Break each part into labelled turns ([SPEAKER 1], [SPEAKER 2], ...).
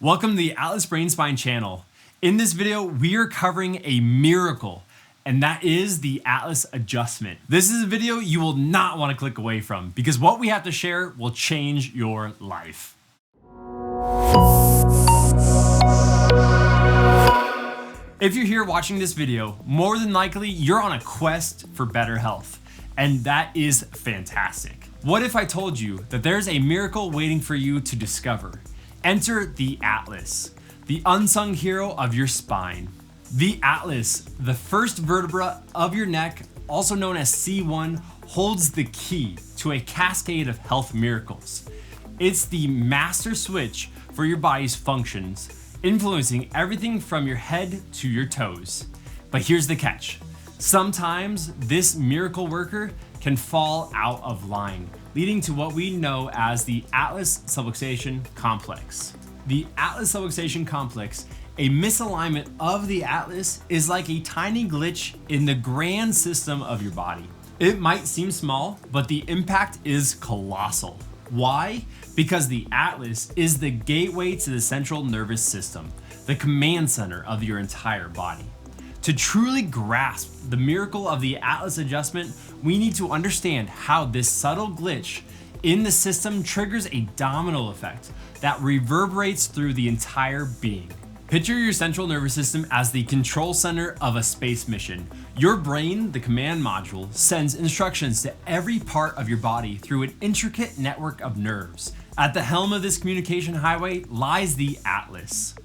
[SPEAKER 1] Welcome to the Atlas Brain Spine channel. In this video, we are covering a miracle, and that is the Atlas adjustment. This is a video you will not want to click away from because what we have to share will change your life. If you're here watching this video, more than likely you're on a quest for better health, and that is fantastic. What if I told you that there's a miracle waiting for you to discover? Enter the Atlas, the unsung hero of your spine. The Atlas, the first vertebra of your neck, also known as C1, holds the key to a cascade of health miracles. It's the master switch for your body's functions, influencing everything from your head to your toes. But here's the catch. Sometimes this miracle worker can fall out of line, leading to what we know as the Atlas subluxation complex. The Atlas subluxation complex, a misalignment of the Atlas, is like a tiny glitch in the grand system of your body. It might seem small, but the impact is colossal. Why? Because the Atlas is the gateway to the central nervous system, the command center of your entire body. To truly grasp the miracle of the Atlas adjustment, we need to understand how this subtle glitch in the system triggers a domino effect that reverberates through the entire being. Picture your central nervous system as the control center of a space mission. Your brain, the command module, sends instructions to every part of your body through an intricate network of nerves. At the helm of this communication highway lies the Atlas.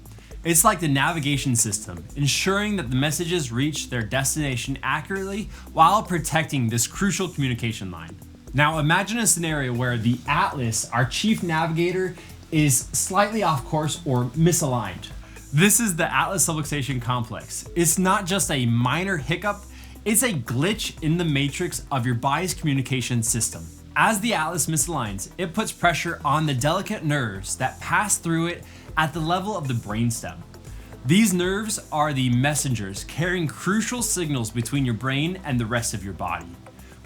[SPEAKER 1] It's like the navigation system, ensuring that the messages reach their destination accurately while protecting this crucial communication line. Now imagine a scenario where the Atlas, our chief navigator, is slightly off course or misaligned. This is the Atlas subluxation complex. It's not just a minor hiccup, it's a glitch in the matrix of your body's communication system. As the Atlas misaligns, it puts pressure on the delicate nerves that pass through it at the level of the brainstem. These nerves are the messengers carrying crucial signals between your brain and the rest of your body.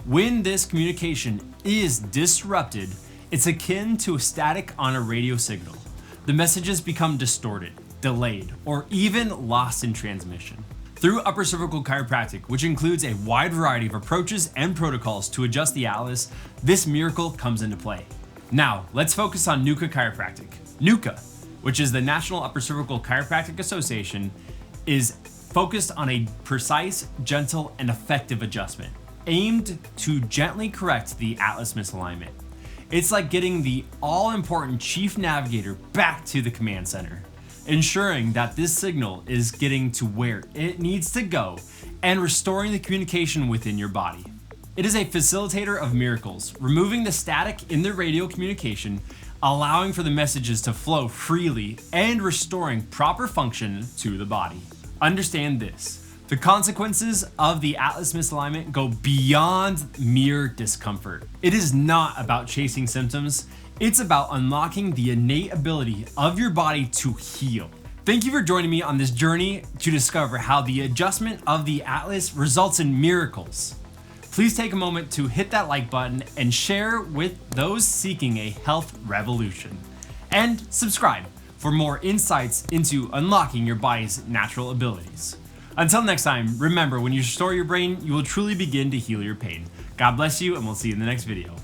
[SPEAKER 1] When this communication is disrupted, it's akin to a static on a radio signal. The messages become distorted, delayed, or even lost in transmission. Through upper cervical chiropractic, which includes a wide variety of approaches and protocols to adjust the Atlas, this miracle comes into play. Now, let's focus on NUCCA chiropractic. NUCCA, which is the National Upper Cervical Chiropractic Association, is focused on a precise, gentle, and effective adjustment, aimed to gently correct the Atlas misalignment. It's like getting the all-important chief navigator back to the command center, ensuring that this signal is getting to where it needs to go and restoring the communication within your body. It is a facilitator of miracles, removing the static in the radio communication, allowing for the messages to flow freely and restoring proper function to the body. Understand this. The consequences of the Atlas misalignment go beyond mere discomfort. It is not about chasing symptoms. It's about unlocking the innate ability of your body to heal. Thank you for joining me on this journey to discover how the adjustment of the Atlas results in miracles. Please take a moment to hit that like button and share with those seeking a health revolution. And subscribe for more insights into unlocking your body's natural abilities. Until next time, remember, when you restore your brain, you will truly begin to heal your pain. God bless you, and we'll see you in the next video.